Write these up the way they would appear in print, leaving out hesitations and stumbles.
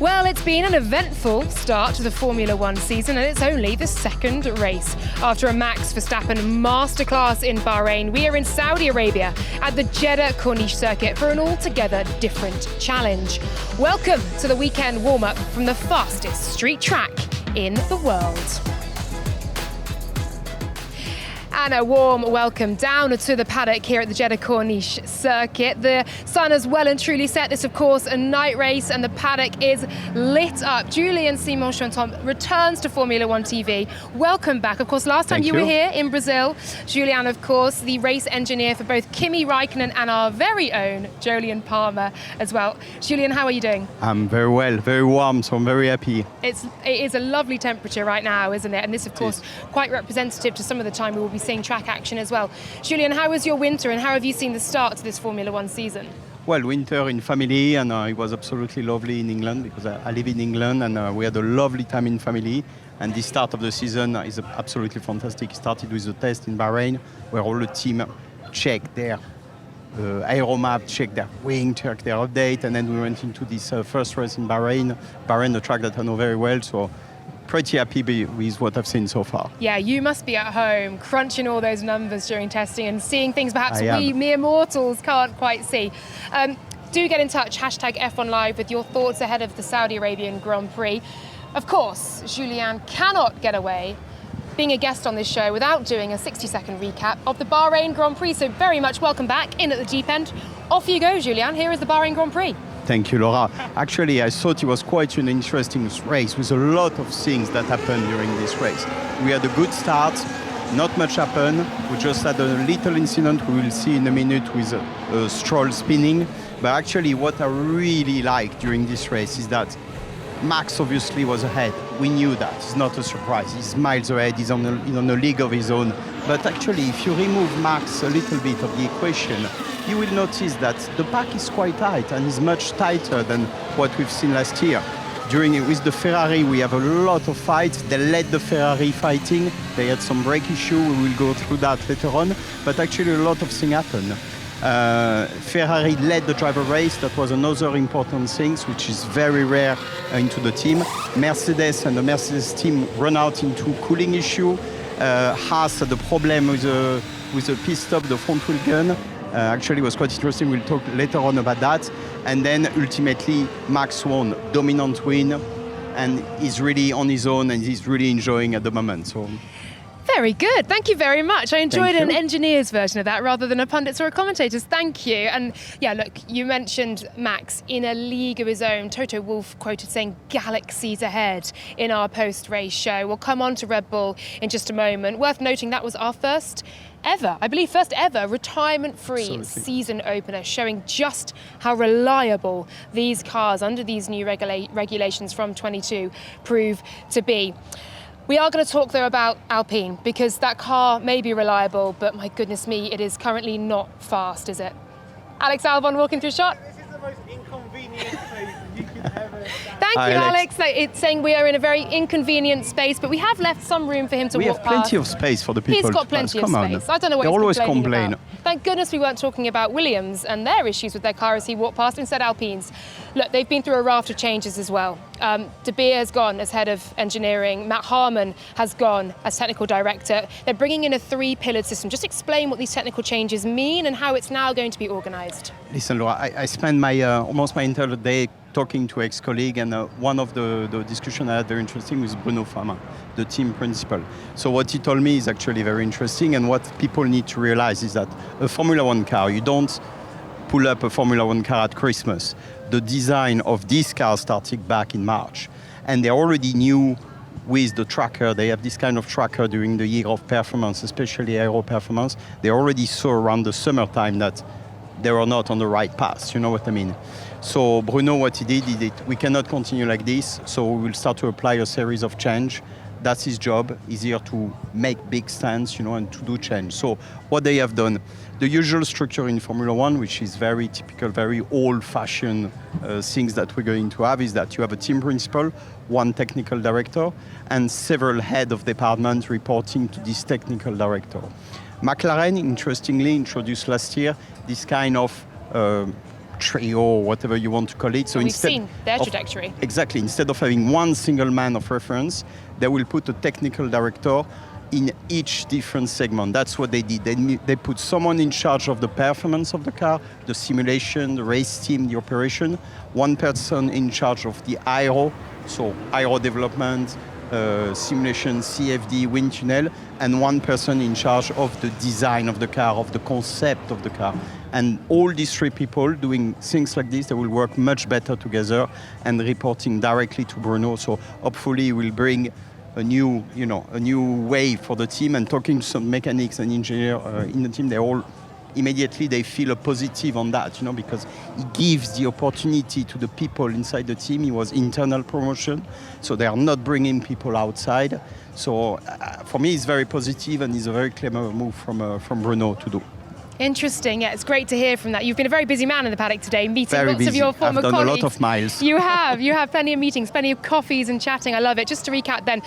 Well, it's been an eventful start to the Formula One season, and it's only the second race. After a Max Verstappen masterclass in Bahrain, we are in Saudi Arabia at the Jeddah Corniche circuit for an altogether different challenge. Welcome to the weekend warm-up from the fastest street track in the world. And a warm welcome down to the paddock here at the Jeddah Corniche circuit. The sun has well and truly set. This, of course, a night race, and the paddock is lit up. Julien Simon-Chautemps returns to Formula One TV. Welcome back. Of course, last time you were here in Brazil. Julien, of course, the race engineer for both Kimi Räikkönen and our very own Jolyon Palmer as well. Julien, how are you doing? I'm very well, very warm, so I'm very happy. It is a lovely temperature right now, isn't it? And this, of course, quite representative to some of the time we will be seeing track action as well. Julien, how was your winter and how have you seen the start to this Formula One season? Well, winter in family, and it was absolutely lovely in England because I live in England, and we had a lovely time in family. And the start of the season is absolutely fantastic. It started with a test in Bahrain where all the team checked their aero map, checked their wing, checked their update, and then we went into this first race in Bahrain. Bahrain, a track that I know very well, so pretty happy with what I've seen so far. Yeah, you must be at home crunching all those numbers during testing and seeing things perhaps we mere mortals can't quite see. Do get in touch, hashtag F1 Live, with your thoughts ahead of the Saudi Arabian Grand Prix. Of course, Julien cannot get away being a guest on this show without doing a 60-second recap of the Bahrain Grand Prix. So very much welcome back in at the deep end. Off you go, Julien. Here is the Bahrain Grand Prix. Thank you, Laura. Actually, I thought it was quite an interesting race with a lot of things that happened during this race. We had a good start, not much happened. We just had a little incident we will see in a minute with a Stroll spinning. But actually, what I really liked during this race is that Max obviously was ahead. We knew that. It's not a surprise. He's miles ahead. He's on a league of his own. But actually, if you remove Max a little bit of the equation, you will notice that the pack is quite tight and is much tighter than what we've seen last year. With the Ferrari, we have a lot of fights. They led the Ferrari fighting. They had some brake issue. We will go through that later on. But actually, a lot of things happened. Ferrari led the driver race. That was another important thing, which is very rare into the team. Mercedes and the Mercedes team run out into cooling issue. Haas had a problem with the pit stop, the front wheel gun. Actually, it was quite interesting. We'll talk later on about that. And then ultimately, Max won, dominant win, and he's really on his own and he's really enjoying at the moment. So. Very good. Thank you very much. I enjoyed an engineer's version of that rather than a pundit's or a commentator's. Thank you. And yeah, look, you mentioned Max in a league of his own. Toto Wolff quoted saying galaxies ahead in our post-race show. We'll come on to Red Bull in just a moment. Worth noting that was our first ever retirement-free season opener, showing just how reliable these cars under these new regulations from 22 prove to be. We are going to talk, though, about Alpine, because that car may be reliable, but my goodness me, it is currently not fast, is it? Alex Albon walking through shot. This is the most inconvenient place you can ever stand. Thank you, Alex. It's saying we are in a very inconvenient space, but we have left some room for him to walk past. We have plenty of space for the people. He's got plenty of space. I don't know what he's complaining about. Thank goodness we weren't talking about Williams and their issues with their car as he walked past, instead Alpine's. Look, they've been through a raft of changes as well. De Beer has gone as head of engineering. Matt Harmon has gone as technical director. They're bringing in a three-pillared system. Just explain what these technical changes mean and how it's now going to be organised. Listen, Laura, I spent almost my entire day talking to ex-colleague, and one of the discussion I had very interesting was Bruno Fama, the team principal. So what he told me is actually very interesting, and what people need to realize is that a Formula One car, you don't pull up a Formula One car at Christmas. The design of this car started back in March, and they already knew with the tracker, they have this kind of tracker during the year of performance, especially aero performance. They already saw around the summertime that they were not on the right path, you know what I mean? So Bruno, what he did, we cannot continue like this, so we will start to apply a series of change. That's his job. He's here to make big stands, and to do change. So what they have done, the usual structure in Formula One, which is very typical, very old-fashioned things that we're going to have, is that you have a team principal, one technical director, and several head of department reporting to this technical director. McLaren, interestingly, introduced last year this kind of trio, or whatever you want to call it. So we've seen their trajectory. Exactly. Instead of having one single man of reference, they will put a technical director in each different segment. That's what they did. They put someone in charge of the performance of the car, the simulation, the race team, the operation, one person in charge of the aero, so aero development, simulation, CFD, wind tunnel, and one person in charge of the design of the car, of the concept of the car. And all these three people doing things like this, they will work much better together and reporting directly to Bruno. So hopefully we'll bring a new way for the team. And talking to some mechanics and engineers in the team, they all immediately they feel a positive on that, because it gives the opportunity to the people inside the team. It was internal promotion, so they are not bringing people outside. So for me, it's very positive, and it's a very clever move from Bruno to do. Interesting. Yeah, it's great to hear from that. You've been a very busy man in the paddock today, meeting very lots busy. of your former I've done colleagues. a lot of miles. You have plenty of meetings, plenty of coffees and chatting. I love it. Just to recap then,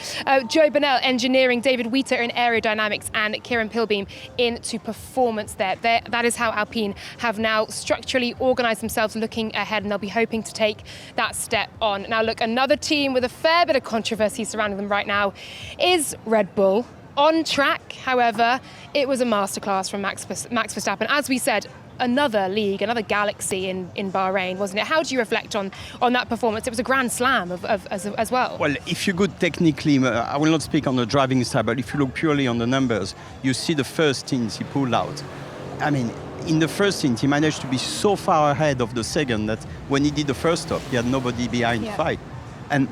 Joe Burnell, engineering, David Wheater in aerodynamics, and Kieran Pilbeam into performance there. That is how Alpine have now structurally organised themselves looking ahead, and they'll be hoping to take that step on. Now look, another team with a fair bit of controversy surrounding them right now is Red Bull. On track, however, it was a masterclass from Max Verstappen. As we said, another league, another galaxy in Bahrain, wasn't it? How do you reflect on that performance? It was a grand slam as well. Well, if you go technically, I will not speak on the driving side, but if you look purely on the numbers, you see the first stints he pulled out. I mean, in the first stint, he managed to be so far ahead of the second that when he did the first stop, he had nobody behind the fight.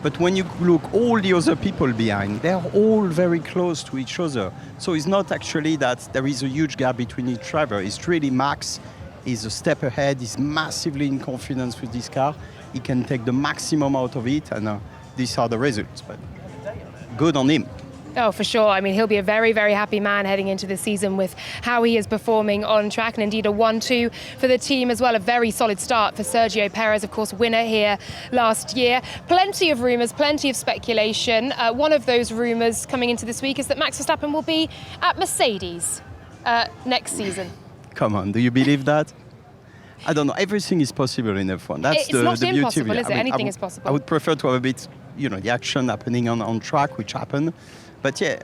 But when you look all the other people behind, they're all very close to each other. So it's not actually that there is a huge gap between each driver. It's really Max is a step ahead. He's massively in confidence with this car. He can take the maximum out of it, and these are the results. But good on him. Oh, for sure. I mean, he'll be a very, very happy man heading into the season with how he is performing on track, and indeed a 1-2 for the team as well. A very solid start for Sergio Perez, of course, winner here last year. Plenty of rumours, plenty of speculation. One of those rumours coming into this week is that Max Verstappen will be at Mercedes next season. Come on, do you believe that? I don't know. Everything is possible in F1. That's the beauty impossible, of it. is it? Anything is possible. I would prefer to have a bit, the action happening on track, which happened. But yeah,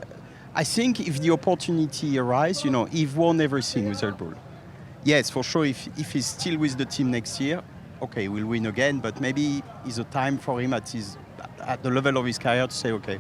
I think if the opportunity arises, Yves won everything with Red Bull. Yes, for sure, if he's still with the team next year, okay, we'll win again, but maybe it's a time for him at the level of his career to say, okay,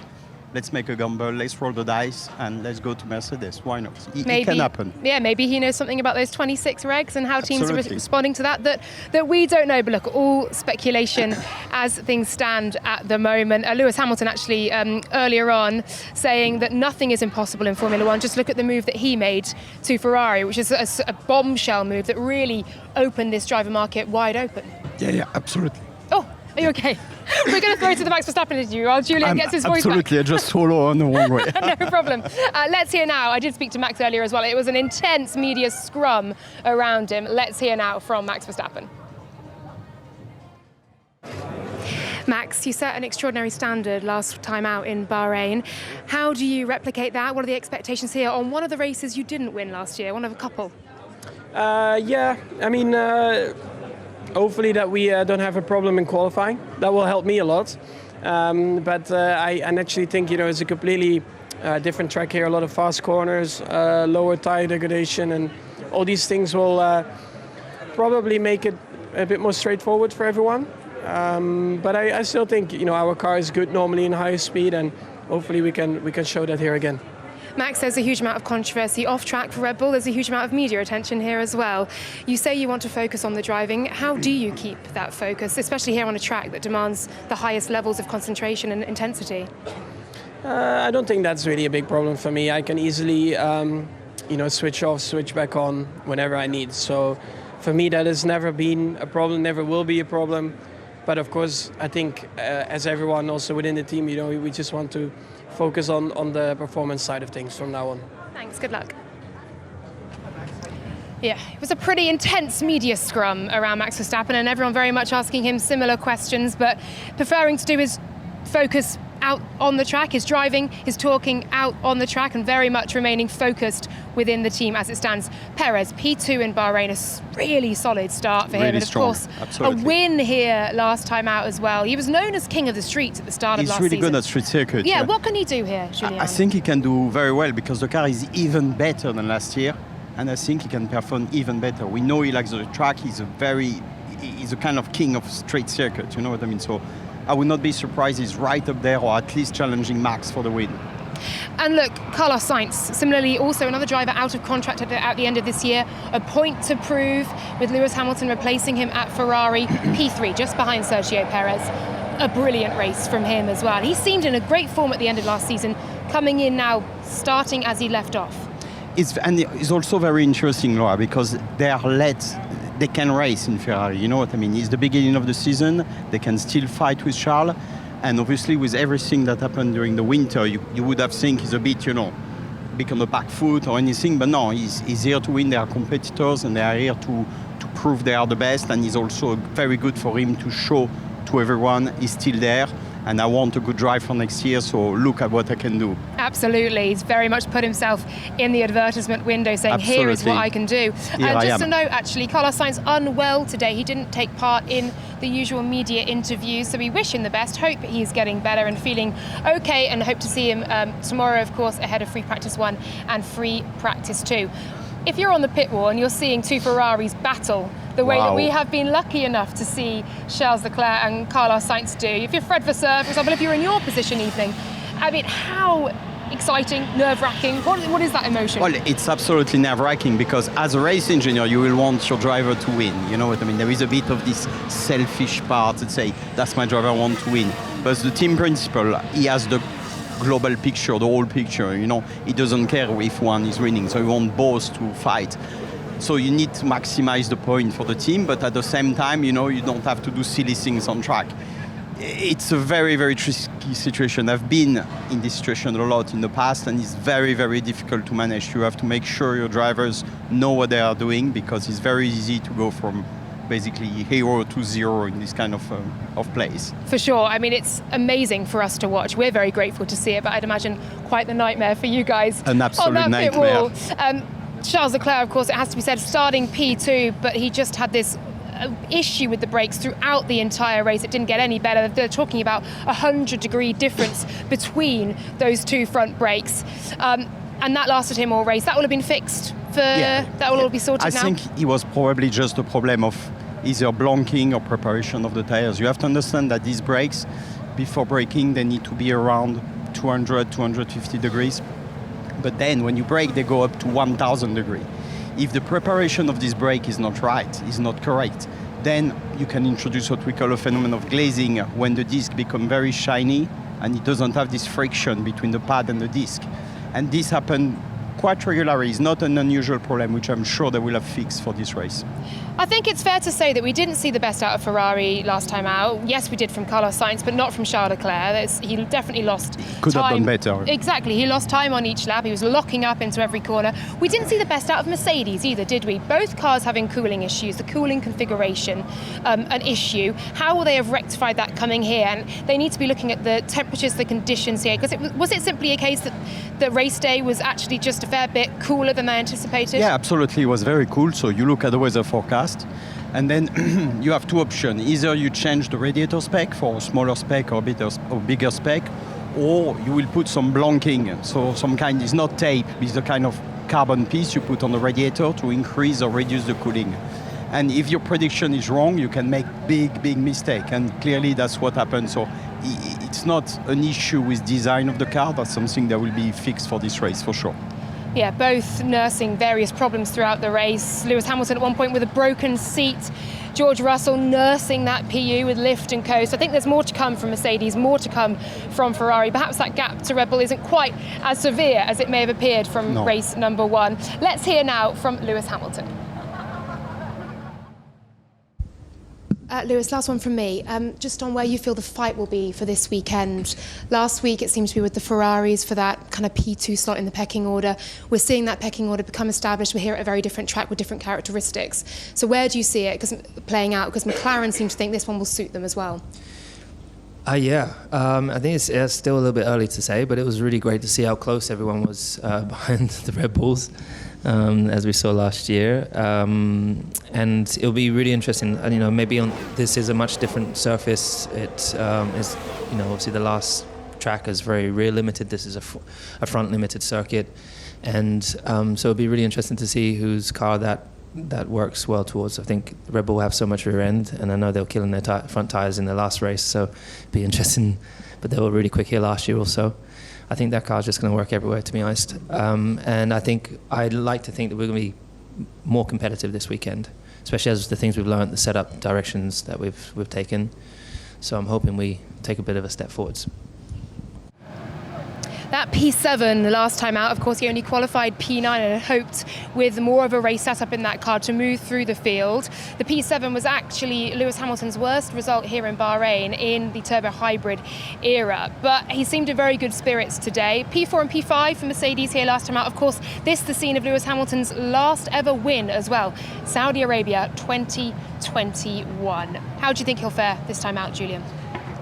let's make a gamble, let's roll the dice, and let's go to Mercedes. Why not? It can happen. Yeah, maybe he knows something about those 26 regs and how teams are responding to that we don't know. But look, all speculation as things stand at the moment. Lewis Hamilton actually earlier on saying that nothing is impossible in Formula One. Just look at the move that he made to Ferrari, which is a bombshell move that really opened this driver market wide open. Yeah, absolutely. Oh, are you okay? We're going to throw to the Max Verstappen interview while Julien gets his voice absolutely, back. I just swallow on the wrong way. No problem. Let's hear now. I did speak to Max earlier as well. It was an intense media scrum around him. Let's hear now from Max Verstappen. Max, you set an extraordinary standard last time out in Bahrain. How do you replicate that? What are the expectations here on one of the races you didn't win last year, one of a couple? Hopefully that we don't have a problem in qualifying. That will help me a lot. But I actually think, it's a completely different track here. A lot of fast corners, lower tire degradation, and all these things will probably make it a bit more straightforward for everyone. But I still think, our car is good normally in high speed, and hopefully we can show that here again. Max, there's a huge amount of controversy off track for Red Bull. There's a huge amount of media attention here as well. You say you want to focus on the driving. How do you keep that focus, especially here on a track that demands the highest levels of concentration and intensity? I don't think that's really a big problem for me. I can easily, switch off, switch back on whenever I need. So for me, that has never been a problem, never will be a problem. But of course, I think as everyone also within the team, we just want to focus on the performance side of things from now on. Thanks, good luck. Yeah, it was a pretty intense media scrum around Max Verstappen, and everyone very much asking him similar questions, but preferring to do his focus out on the track, his driving, his talking out on the track, and very much remaining focused within the team as it stands. Perez, P2 in Bahrain, a really solid start for him. Really And of strong, course, absolutely. a win here last time out as well. He was known as king of the streets at the start of He's last really season. good at street circuit. Yeah, what can he do here, Julien? I think he can do very well because the car is even better than last year, and I think he can perform even better. We know he likes the track. He's a kind of king of straight circuit, you know what I mean? So I would not be surprised he's right up there, or at least challenging Max for the win. And look, Carlos Sainz, similarly also another driver out of contract at the end of this year, a point to prove with Lewis Hamilton replacing him at Ferrari, P3, just behind Sergio Perez. A brilliant race from him as well. He seemed in a great form at the end of last season, coming in now, starting as he left off. It's also very interesting, Laura, because they can race in Ferrari, you know what I mean? It's the beginning of the season, they can still fight with Charles, and obviously with everything that happened during the winter, you would have think he's a bit, become a back foot or anything, but no, he's here to win. They are competitors and they are here to prove they are the best, and it's also very good for him to show to everyone he's still there. And I want a good drive for next year, so look at what I can do. Absolutely. He's very much put himself in the advertisement window saying, Absolutely. here is what I can do. Here and I just am. a note, actually, Carlos Sainz unwell today. He didn't take part in the usual media interviews, so we wish him the best. Hope he's getting better and feeling okay, and hope to see him tomorrow, of course, ahead of Free Practice 1 and Free Practice 2. If you're on the pit wall and you're seeing two Ferraris battle the way that we have been lucky enough to see Charles Leclerc and Carlos Sainz do, if you're Fred Vasseur, for example, if you're in your position evening, I mean, how exciting, nerve-wracking, what is that emotion? Well, it's absolutely nerve-wracking because as a race engineer, you will want your driver to win. You know what I mean? There is a bit of this selfish part that say, that's my driver, I want to win. But the team principal, he has the global picture, the whole picture, he doesn't care if one is winning, so he wants both to fight. So you need to maximize the point for the team, but at the same time, you don't have to do silly things on track. It's a very, very tricky situation. I've been in this situation a lot in the past, and it's very, very difficult to manage. You have to make sure your drivers know what they are doing, because it's very easy to go from basically hero to zero in this kind of place. For sure. I mean, it's amazing for us to watch. We're very grateful to see it, but I'd imagine quite the nightmare for you guys. An absolute on that pit nightmare. wall. Charles Leclerc, of course, it has to be said, starting P2, but he just had this issue with the brakes throughout the entire race. It didn't get any better. They're talking about 100-degree difference between those two front brakes. And that lasted him all race. That will have been fixed. That will all be sorted now? I think it was probably just a problem of either blanking or preparation of the tires. You have to understand that these brakes, before braking, they need to be around 200, 250 degrees. But then when you brake, they go up to 1000 degrees. If the preparation of this brake is not right, is not correct, then you can introduce what we call a phenomenon of glazing, when the disc becomes very shiny and it doesn't have this friction between the pad and the disc. And this happened quite regularly. It's not an unusual problem, which I'm sure they will have fixed for this race. I think it's fair to say that we didn't see the best out of Ferrari last time out. Yes, we did from Carlos Sainz, but not from Charles Leclerc. He definitely lost Could time. have done better. Exactly. He lost time on each lap. He was locking up into every corner. We didn't see the best out of Mercedes either, did we? Both cars having cooling issues, the cooling configuration, an issue. How will they have rectified that coming here? And they need to be looking at the temperatures, the conditions here. Because was it simply a case that the race day was actually just a fair bit cooler than they anticipated? Yeah, absolutely. It was very cool. So you look at the weather forecast, and then you have two options. Either you change the radiator spec for a smaller spec or bigger spec, or you will put some blanking. So some kind, it's not tape, it's the kind of carbon piece you put on the radiator to increase or reduce the cooling. And if your prediction is wrong, you can make big mistake. And clearly that's what happened. So it's not an issue with design of the car. That's something that will be fixed for this race for sure. Yeah, both nursing various problems throughout the race. Lewis Hamilton at one point with a broken seat. George Russell nursing that PU with lift and coast. I think there's more to come from Mercedes, more to come from Ferrari. Perhaps that gap to Red Bull isn't quite as severe as it may have appeared from race number 1. Let's hear now from Lewis Hamilton. Lewis, last one from me. Just on where you feel the fight will be for this weekend. Last week it seemed to be with the Ferraris for that kind of P2 slot in the pecking order. We're seeing that pecking order become established. We're here at a very different track with different characteristics. So where do you see it playing out? Because McLaren seem to think this one will suit them as well. I think it's still a little bit early to say, but it was really great to see how close everyone was behind the Red Bulls, as we saw last year. And it'll be really interesting. Maybe this is a much different surface. It is, obviously the last track is very rear limited. This is a front limited circuit, and so it'll be really interesting to see whose car that works well towards. I think Red Bull have so much rear end, and I know they were killing their front tyres in the last race, so it'd be interesting. But they were really quick here last year also. I think that car's just going to work everywhere, to be honest. And I think I'd like to think that we're going to be more competitive this weekend, especially as the things we've learned, the setup directions that we've taken. So I'm hoping we take a bit of a step forwards. That P7 the last time out, of course, he only qualified P9 and had hoped with more of a race setup in that car to move through the field. The P7 was actually Lewis Hamilton's worst result here in Bahrain in the turbo hybrid era, but he seemed in very good spirits today. P4 and P5 for Mercedes here last time out. Of course, this the scene of Lewis Hamilton's last ever win as well. Saudi Arabia 2021. How do you think he'll fare this time out, Julien?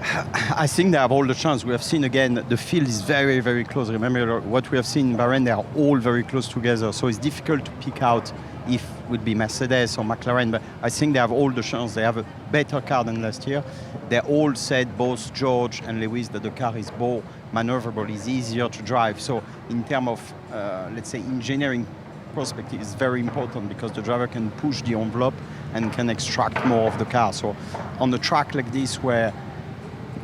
I think they have all the chance. We have seen again, the field is very, very close. Remember what we have seen in Bahrain, they are all very close together. So it's difficult to pick out if it would be Mercedes or McLaren, but I think they have all the chance. They have a better car than last year. They all said, both George and Lewis, that the car is more maneuverable, is easier to drive. So in terms of, let's say, engineering perspective, is very important because the driver can push the envelope and can extract more of the car. So on a track like this where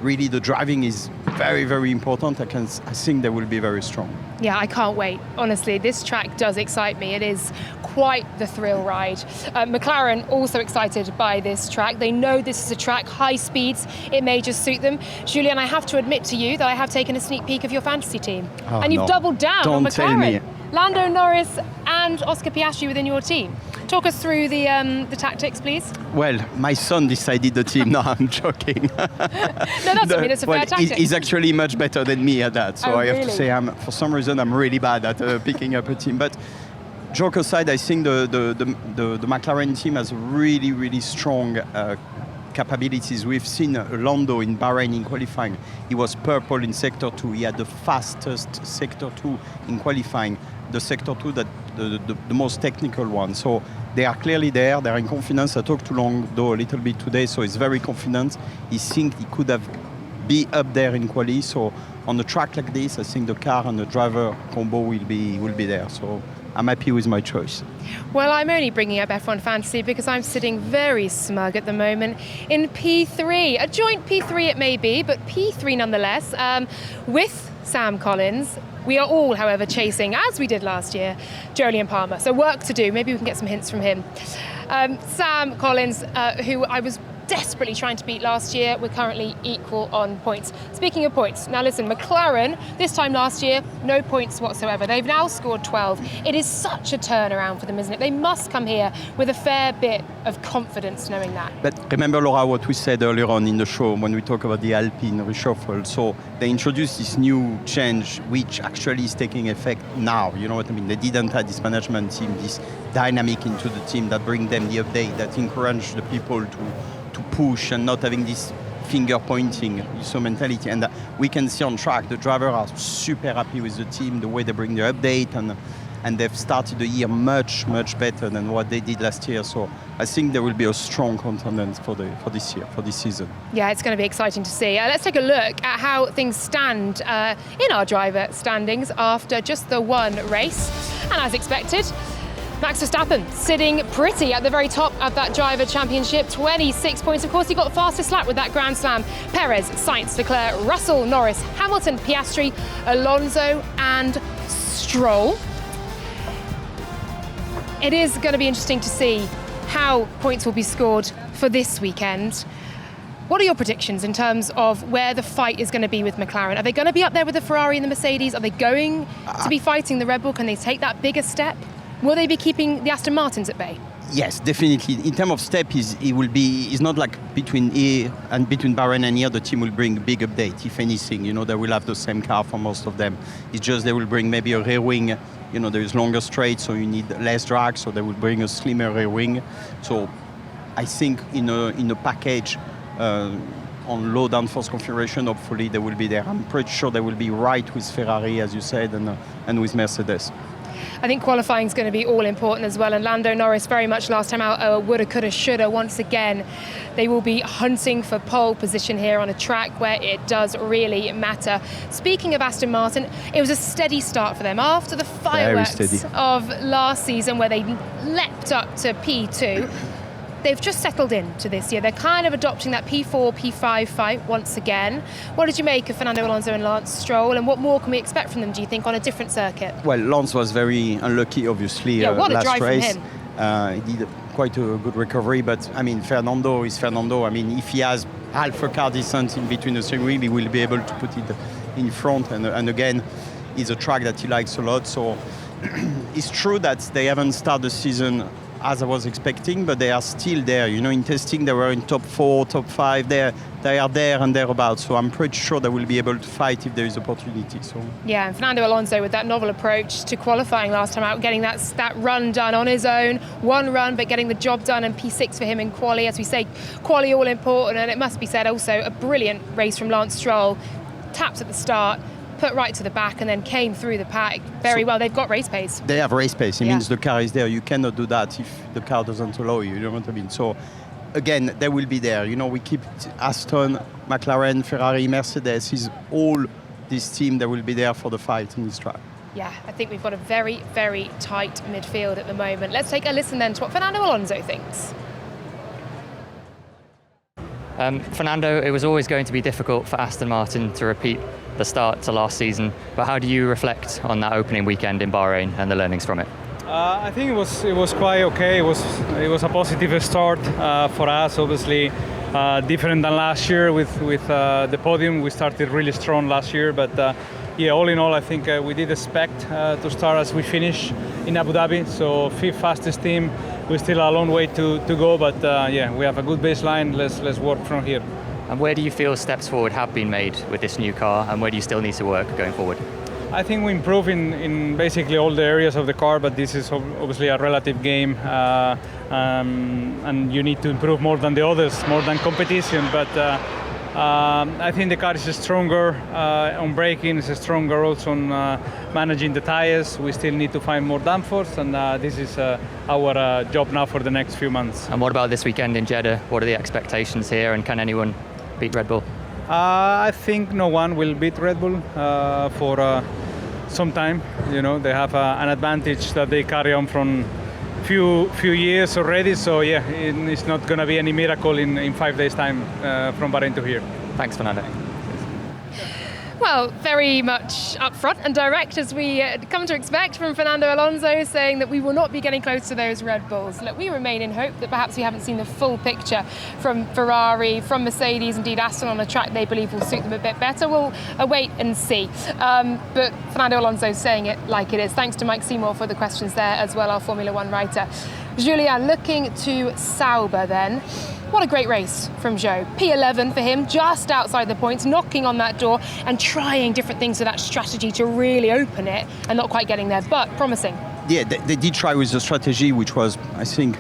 really the driving is very, very important, I think they will be very strong. Yeah, I can't wait. Honestly, this track does excite me. It is quite the thrill ride. McLaren also excited by this track. They know this is a track, high speeds. It may just suit them. Julien, I have to admit to you that I have taken a sneak peek of your fantasy team. And you've doubled down on McLaren. Don't tell me. Lando Norris and Oscar Piastri within your team. Talk us through the tactics, please. Well, my son decided the team. No, I'm joking. No, that's I mean, it's a fair tactic. He's actually much better than me at that. So I have to say, for some reason, I'm really bad at picking up a team. But joke aside, I think the McLaren team has really, really strong capabilities. We've seen Lando in Bahrain in qualifying. He was purple in Sector 2. He had the fastest Sector 2 in qualifying. The Sector 2, the most technical one. So they are clearly there. They're in confidence. I talked to Lando a little bit today, so he's very confident. He thinks he could have be up there in quali. So on a track like this, I think the car and the driver combo will be there. So I'm happy with my choice. Well, I'm only bringing up F1 Fantasy because I'm sitting very smug at the moment in P3. A joint P3 it may be, but P3 nonetheless, with Sam Collins. We are all, however, chasing, as we did last year, Jolyon Palmer. So work to do. Maybe we can get some hints from him. Sam Collins, who I was desperately trying to beat last year, we're currently equal on points. Speaking of points, now listen, McLaren, this time last year, no points whatsoever. They've now scored 12. It is such a turnaround for them, isn't it? They must come here with a fair bit of confidence knowing that. But remember, Laura, what we said earlier on in the show when we talk about the Alpine reshuffle. So they introduced this new change, which actually is taking effect now. You know what I mean? They didn't have this management team, this dynamic into the team that bring them the update, that encourage the people to push and not having this finger pointing mentality. And we can see on track the drivers are super happy with the team, the way they bring the update, and they've started the year much better than what they did last year. So I think there will be a strong contender for this year, for this season. Yeah, it's going to be exciting to see. Let's take a look at how things stand in our driver standings after just the one race. And as expected, Max Verstappen sitting pretty at the very top of that driver championship, 26 points. Of course, he got fastest lap with that Grand Slam. Perez, Sainz, Leclerc, Russell, Norris, Hamilton, Piastri, Alonso and Stroll. It is going to be interesting to see how points will be scored for this weekend. What are your predictions in terms of where the fight is going to be with McLaren? Are they going to be up there with the Ferrari and the Mercedes? Are they going to be fighting the Red Bull? Can they take that bigger step? Will they be keeping the Aston Martins at bay? Yes, definitely. In terms of step, it's not like between here and between Bahrain and here, the team will bring a big update. If anything, they will have the same car for most of them. It's just they will bring maybe a rear wing. There is longer straight, so you need less drag, so they will bring a slimmer rear wing. So I think in a package, on low downforce configuration, hopefully they will be there. I'm pretty sure they will be right with Ferrari, as you said, and with Mercedes. I think qualifying is going to be all important as well, and Lando Norris very much last time out, woulda, coulda, shoulda. Once again, they will be hunting for pole position here on a track where it does really matter. Speaking of Aston Martin, it was a steady start for them after the fireworks of last season where they leapt up to P2. They've just settled into this year. They're kind of adopting that P4, P5 fight once again. What did you make of Fernando Alonso and Lance Stroll, and what more can we expect from them, do you think, on a different circuit? Well, Lance was very unlucky, obviously, what a last drive race. From him. He did quite a good recovery, but I mean, Fernando is Fernando. I mean, if he has half a car distance in between the steering wheel, he will be able to put it in front. And again, it's a track that he likes a lot. So it's true that they haven't started the season as I was expecting, but they are still there. You know, in testing, they were in top 4, top 5. They are there and thereabouts. So I'm pretty sure they will be able to fight if there is opportunity. So yeah, and Fernando Alonso with that novel approach to qualifying last time out, getting that run done on his own, one run, but getting the job done, and P6 for him in quali. As we say, quali all important, and it must be said also a brilliant race from Lance Stroll. Tapped at the start, put right to the back, and then came through the pack very well. They've got race pace. They have race pace. It means the car is there. You cannot do that if the car doesn't allow you. You know what I mean? So again, they will be there. You know, we keep Aston, McLaren, Ferrari, Mercedes. Is all this team that will be there for the fight in this track. Yeah, I think we've got a very, very tight midfield at the moment. Let's take a listen then to what Fernando Alonso thinks. Fernando, it was always going to be difficult for Aston Martin to repeat the start to last season, but how do you reflect on that opening weekend in Bahrain and the learnings from it? I think it was quite okay. It was a positive start for us. Obviously, different than last year with the podium. We started really strong last year, but yeah, all in all, I think we did expect to start as we finish in Abu Dhabi. So 5th fastest team. We're still a long way to go, but yeah, we have a good baseline. Let's work from here. And where do you feel steps forward have been made with this new car, and where do you still need to work going forward? I think we improve in basically all the areas of the car, but this is obviously a relative game, and you need to improve more than the others, more than competition. But I think the car is stronger on braking, it's stronger also on managing the tires. We still need to find more downforce, and this is our job now for the next few months. And what about this weekend in Jeddah? What are the expectations here, and can anyone beat Red Bull? I think no one will beat Red Bull for some time. You know, they have an advantage that they carry on from few years already. So yeah, it's not going to be any miracle in 5 days' time from Bahrain to here. Thanks, Fernando. Well, very much upfront and direct, as we come to expect from Fernando Alonso, saying that we will not be getting close to those Red Bulls. Look, we remain in hope that perhaps we haven't seen the full picture from Ferrari, from Mercedes, indeed Aston on a track they believe will suit them a bit better. We'll await and see. But Fernando Alonso saying it like it is. Thanks to Mike Seymour for the questions there as well, our Formula One writer. Julien, looking to Sauber then. What a great race from Zhou. P11 for him, just outside the points, knocking on that door and trying different things with that strategy to really open it, and not quite getting there, but promising. Yeah, they did try with the strategy, which was, I think,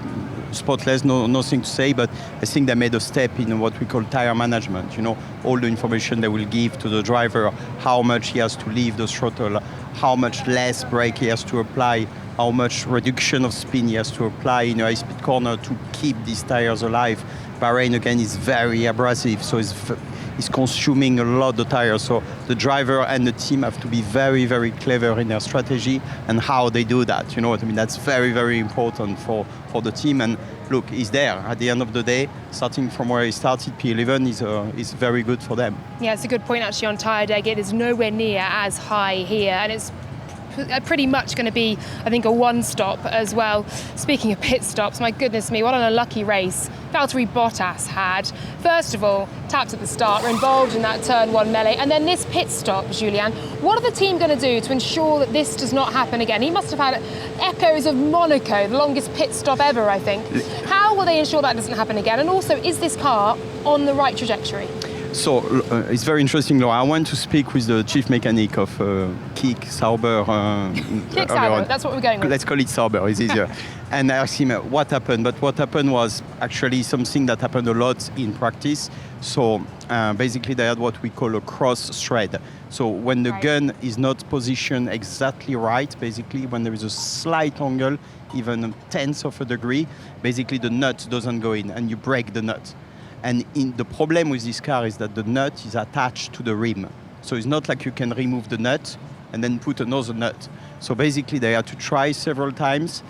spotless, nothing to say, but I think they made a step in what we call tire management. You know, all the information they will give to the driver, how much he has to leave the throttle, how much less brake he has to apply, how much reduction of spin he has to apply in a high-speed corner to keep these tires alive. Bahrain, again, is very abrasive, so it's consuming a lot of tires. So the driver and the team have to be very, very clever in their strategy and how they do that. You know what I mean? That's very, very important for the team. And look, he's there. At the end of the day, starting from where he started, P11 is very good for them. Yeah, it's a good point actually on tyre deg. It is nowhere near as high here, and it's pretty much going to be, I think, a one-stop as well. Speaking of pit stops, my goodness me, what an unlucky race Valtteri Bottas had. First of all, tapped at the start, were involved in that turn 1 melee, and then this pit stop, Julien. What are the team going to do to ensure that this does not happen again? He must have had echoes of Monaco, the longest pit stop ever, I think. How will they ensure that doesn't happen again? And also, is this car on the right trajectory? So it's very interesting, Laura. I went to speak with the chief mechanic of Sauber. Sauber, that's what we're going with. Let's call it Sauber, it's easier. And I asked him what happened. But what happened was actually something that happened a lot in practice. So basically they had what we call a cross thread. So when the gun is not positioned exactly right, basically when there is a slight angle, even a tenth of a degree, basically the nut doesn't go in and you break the nut. And the problem with this car is that the nut is attached to the rim. So it's not like you can remove the nut and then put another nut. So basically they had to try several times.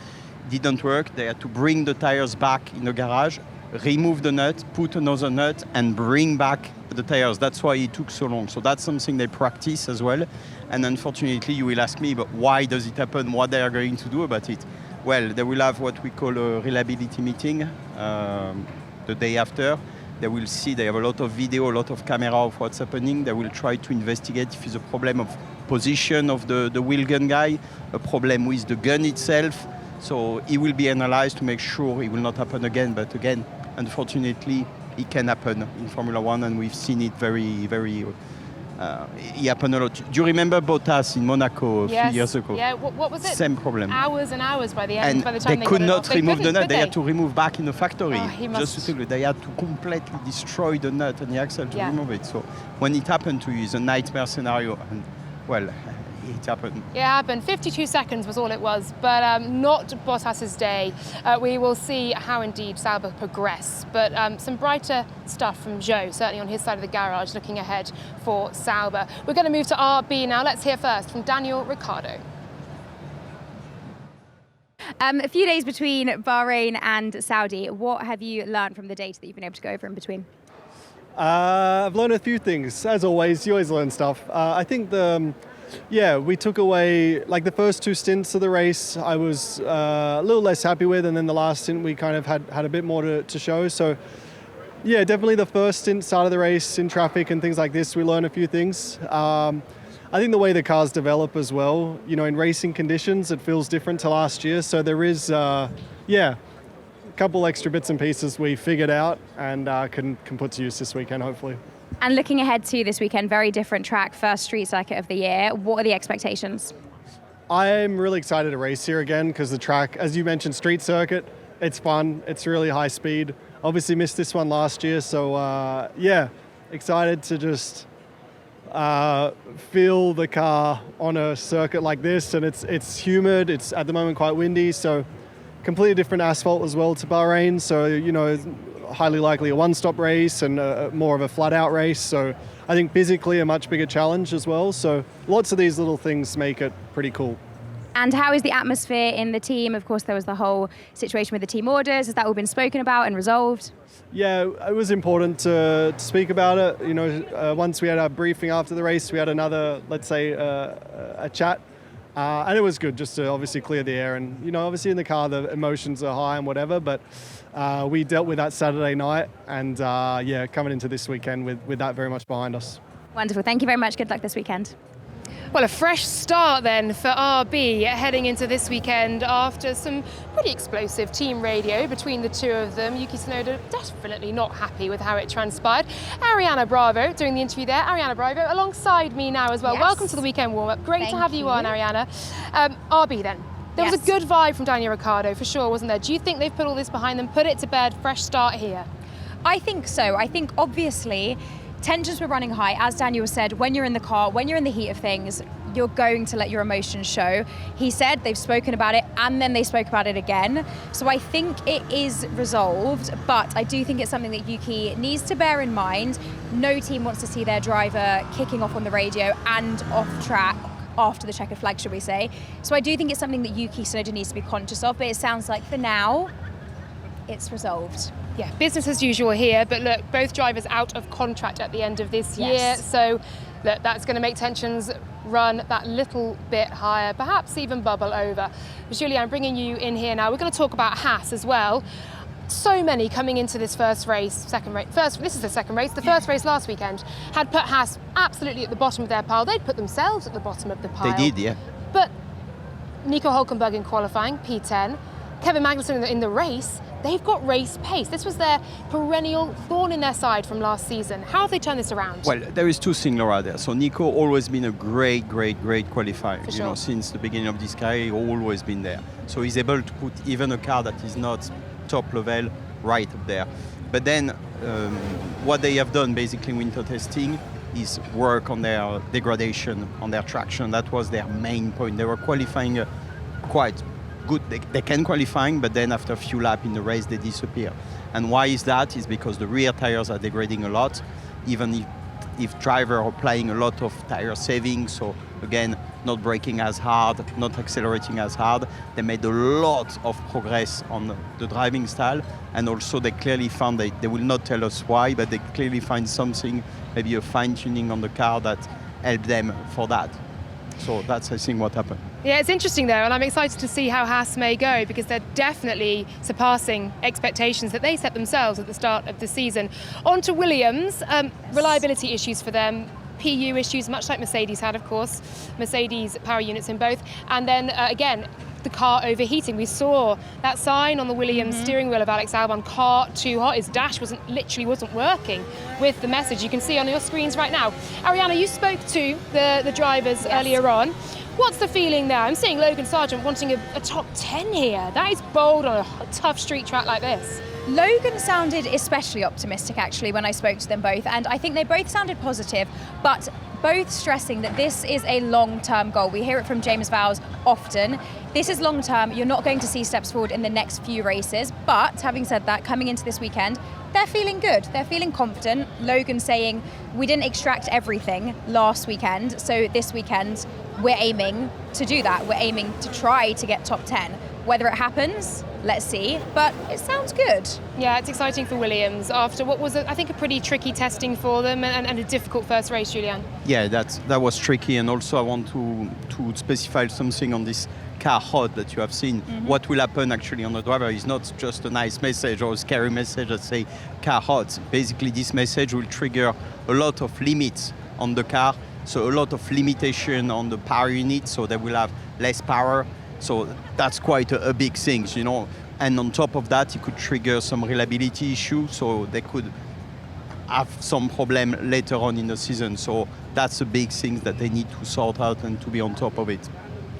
Didn't work. They had to bring the tires back in the garage, remove the nut, put another nut, and bring back the tires. That's why it took so long. So that's something they practice as well. And unfortunately, you will ask me, but why does it happen? What they are going to do about it? Well, they will have what we call a reliability meeting the day after. They will see, they have a lot of video, a lot of camera of what's happening. They will try to investigate if it's a problem of position of the wheel gun guy, a problem with the gun itself. So it will be analyzed to make sure it will not happen again. But again, unfortunately, it can happen in Formula One, and we've seen it very, very. It happened a lot. Do you remember Bottas in Monaco a few years ago? Yeah, what was it? Same problem. Hours and hours by the end. And by the time they could not remove the nut. They had to. to remove back in the factory. Oh, just to tell you, they had to completely destroy the nut and the axle to remove it. So when it happened to you, it's a nightmare scenario. And well, it happened. It happened. 52 seconds was all it was, but not Bottas's day. We will see how indeed Sauber progress. But some brighter stuff from Joe, certainly on his side of the garage, looking ahead for Sauber. We're going to move to RB now. Let's hear first from Daniel Ricciardo. A few days between Bahrain and Saudi. What have you learned from the data that you've been able to go over in between? I've learned a few things. As always, you always learn stuff. I think we took away, like the first two stints of the race, I was a little less happy with, and then the last stint we kind of had a bit more to show. So yeah, definitely the first stint, start of the race in traffic and things like this, we learned a few things. I think the way the cars develop as well, you know, in racing conditions, it feels different to last year. So there is, a couple extra bits and pieces we figured out and can put to use this weekend, hopefully. And looking ahead to this weekend, very different track, first street circuit of the year. What are the expectations? I'm really excited to race here again because the track, as you mentioned, street circuit, it's fun. It's really high speed. Obviously missed this one last year. So excited to just feel the car on a circuit like this. And it's humid. It's at the moment quite windy. So completely different asphalt as well to Bahrain. So, you know, highly likely a one-stop race and more of a flat-out race. So I think physically a much bigger challenge as well. So lots of these little things make it pretty cool. And how is the atmosphere in the team? Of course, there was the whole situation with the team orders. Has that all been spoken about and resolved? Yeah, it was important to speak about it. You know, once we had our briefing after the race, we had another, let's say, a chat. And it was good just to obviously clear the air. And, you know, obviously in the car, the emotions are high and whatever, but we dealt with that Saturday night and, coming into this weekend with that very much behind us. Wonderful. Thank you very much. Good luck this weekend. Well, a fresh start then for RB heading into this weekend after some pretty explosive team radio between the two of them. Yuki Tsunoda definitely not happy with how it transpired. Ariana Bravo doing the interview there. Ariana Bravo alongside me now as well. Yes. Welcome to the weekend warm-up. Great to have you on, Ariana. RB then. There was a Yes. good vibe from Daniel Ricciardo for sure, wasn't there? Do you think they've put all this behind them, put it to bed, fresh start here? I think so. I think obviously tensions were running high. As Daniel said, when you're in the car, when you're in the heat of things, you're going to let your emotions show. He said they've spoken about it and then they spoke about it again. So I think it is resolved, but I do think it's something that Yuki needs to bear in mind. No team wants to see their driver kicking off on the radio and off track after the checkered flag, should we say. So I do think it's something that Yuki Tsunoda needs to be conscious of, but it sounds like for now, it's resolved. Yeah, business as usual here, but look, both drivers out of contract at the end of this year, so look, that's going to make tensions run that little bit higher, perhaps even bubble over. Julien, I'm bringing you in here now. We're going to talk about Haas as well. So many coming into this this is the second race. The first race last weekend had put Haas absolutely at the bottom of their pile. They'd put themselves at the bottom of the pile. They did, yeah. But Nico Hülkenberg in qualifying, P10, Kevin Magnussen in the race, they've got race pace. This was their perennial thorn in their side from last season. How have they turned this around? Well, there is two things, Laura, there. So Nico always been a great qualifier. For you sure. know, since the beginning of this career, he always been there. So he's able to put even a car that is not top level right up there. But then what they have done basically winter testing is work on their degradation, on their traction. That was their main point. They were qualifying quite good. They can qualifying, but then after a few laps in the race, they disappear. And why is that? Is because the rear tires are degrading a lot, even if drivers are applying a lot of tire saving. So again, not braking as hard, not accelerating as hard. They made a lot of progress on the driving style, and also they clearly found, they will not tell us why, but they clearly find something, maybe a fine-tuning on the car that helped them for that. So that's, I think, what happened. Yeah, it's interesting though, and I'm excited to see how Haas may go, because they're definitely surpassing expectations that they set themselves at the start of the season. On to Williams, reliability issues for them. PU issues, much like Mercedes had, of course. Mercedes power units in both. And then again, the car overheating. We saw that sign on the Williams steering wheel of Alex Albon, car too hot. His dash wasn't working with the message. You can see on your screens right now. Ariana, you spoke to the drivers earlier on. What's the feeling there? I'm seeing Logan Sargent wanting a top 10 here. That is bold on a tough street track like this. Logan sounded especially optimistic actually when I spoke to them both, and I think they both sounded positive, but both stressing that this is a long-term goal. We hear it from James Vowles often. This is long-term. You're not going to see steps forward in the next few races, but having said that, coming into this weekend, they're feeling good. They're feeling confident. Logan saying, we didn't extract everything last weekend, so this weekend we're aiming to do that. We're aiming to try to get top 10. Whether it happens, let's see, but it sounds good. Yeah, it's exciting for Williams after what was, I think, a pretty tricky testing for them and a difficult first race, Julien. Yeah, that was tricky, and also I want to specify something on this car hot that you have seen. What will happen actually on the driver is not just a nice message or a scary message that say car hot. Basically, this message will trigger a lot of limits on the car, so a lot of limitation on the power unit, so they will have less power. So that's quite a big thing, you know. And on top of that, it could trigger some reliability issue, so they could have some problem later on in the season. So that's a big thing that they need to sort out and to be on top of it.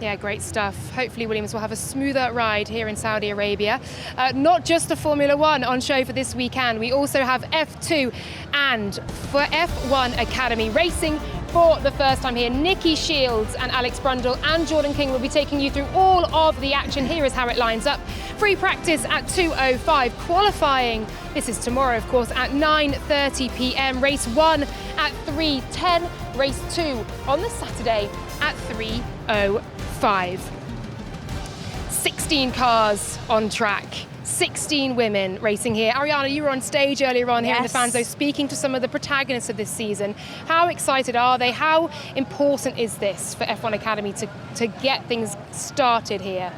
Yeah, great stuff. Hopefully Williams will have a smoother ride here in Saudi Arabia. Not just the Formula One on show for this weekend. We also have F2 and for F1 Academy racing for the first time here. Nikki Shields and Alex Brundle and Jordan King will be taking you through all of the action. Here is how it lines up. Free practice at 2:05. Qualifying, this is tomorrow, of course, at 9:30 p.m. Race 1 at 3:10. Race 2 on the Saturday at 3:05. 16 cars on track. 16 women racing here. Ariana, you were on stage earlier on here in the fan zone speaking to some of the protagonists of this season. How excited are they? How important is this for F1 Academy to get things started here?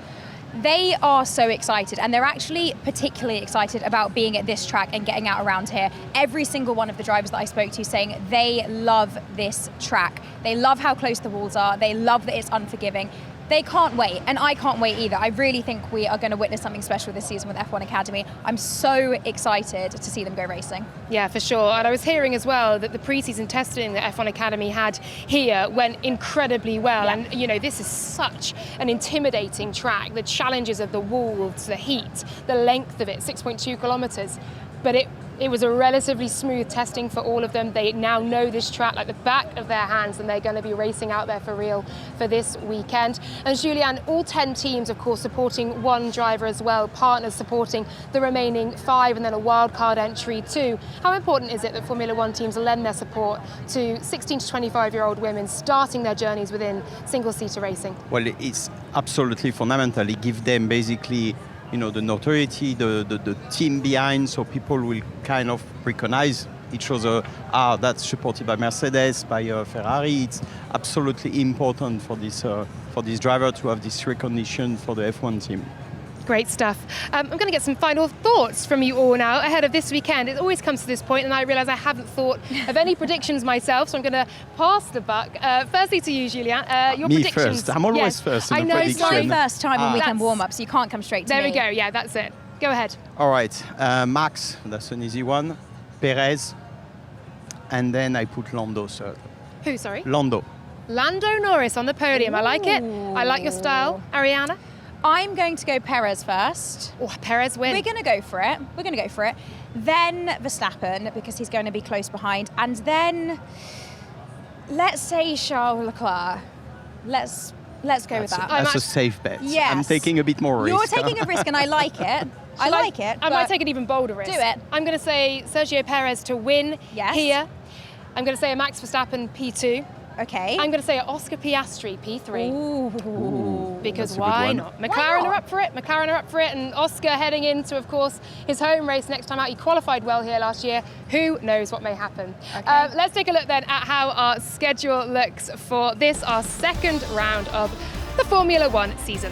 They are so excited, and they're actually particularly excited about being at this track and getting out around here. Every single one of the drivers that I spoke to saying they love this track. They love how close the walls are. They love that it's unforgiving. They can't wait, and I can't wait either. I really think we are going to witness something special this season with F1 Academy. I'm so excited to see them go racing. Yeah, for sure. And I was hearing as well that the pre-season testing that F1 Academy had here went incredibly well. Yeah. And, you know, this is such an intimidating track. The challenges of the walls, the heat, the length of it, 6.2 kilometers. But it was a relatively smooth testing for all of them. They now know this track like the back of their hands, and they're going to be racing out there for real for this weekend. And Julien, all 10 teams, of course, supporting one driver as well, partners supporting the remaining 5, and then a wildcard entry too. How important is it that Formula One teams lend their support to 16 to 25-year-old women starting their journeys within single-seater racing? Well, it's absolutely fundamental. It gives them basically, you know, the notoriety, the team behind, so people will kind of recognize each other. That's supported by Mercedes, by Ferrari. It's absolutely important for this driver to have this recognition for the F1 team. Great stuff. I'm going to get some final thoughts from you all now ahead of this weekend. It always comes to this point, and I realise I haven't thought of any predictions myself, so I'm going to pass the buck. Firstly to you, Julien, your Me predictions. first. I'm always first in I the know, prediction. It's my first time in weekend warm-up, so you can't come straight to me. me. There we go. Yeah, that's it. Go ahead. All right, Max, that's an easy one. Perez, and then I put Lando third. Who, sorry? Lando. Lando Norris on the podium. I like it. I like your style. Ariana? I'm going to go Perez first. Oh, Perez win. We're going to go for it. Then Verstappen, because he's going to be close behind. And then, let's say Charles Leclerc. Let's go with that. That's a safe bet. Yes. I'm taking a bit more risk. You're taking a risk, and I like it. I like it. I might take an even bolder risk. Do it. I'm going to say Sergio Perez to win Yes. here. I'm going to say a Max Verstappen P2. Okay. I'm going to say Oscar Piastri P3. Ooh. Because that's a good why one. not? McLaren are up for it. And Oscar heading into, of course, his home race next time out. He qualified well here last year. Who knows what may happen? Okay. Let's take a look then at how our schedule looks for this, our second round of the Formula One season.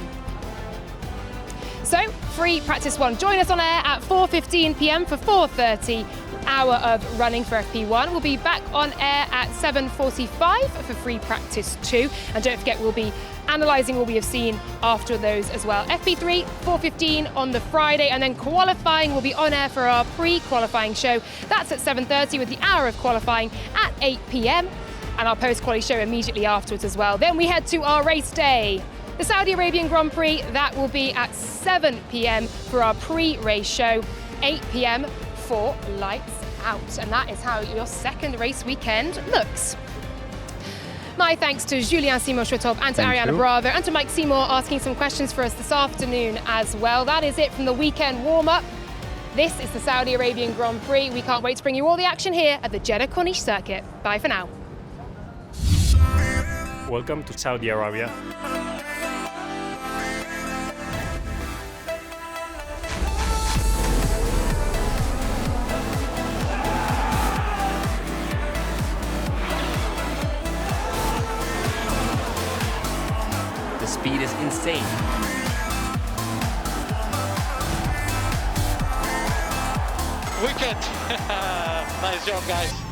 So, free practice one. Join us on air at 4:15 p.m. for 4:30 hour of running for FP1. We'll be back on air at 7:45 for free practice 2. And don't forget, we'll be analysing what we have seen after those as well. FP3, 4:15 on the Friday, and then qualifying will be on air for our pre-qualifying show. That's at 7:30 with the hour of qualifying at 8 p.m. and our post-quali show immediately afterwards as well. Then we head to our race day. The Saudi Arabian Grand Prix, that will be at 7 p.m. for our pre-race show, 8 p.m. for lights out. And that is how your second race weekend looks. My thanks to Julien Simon-Chautemps and to Thank Ariana you. Bravo and to Mike Seymour asking some questions for us this afternoon as well. That is it from the weekend warm-up. This is the Saudi Arabian Grand Prix. We can't wait to bring you all the action here at the Jeddah Corniche circuit. Bye for now. Welcome to Saudi Arabia. The speed is insane. Wicked. Nice job, guys.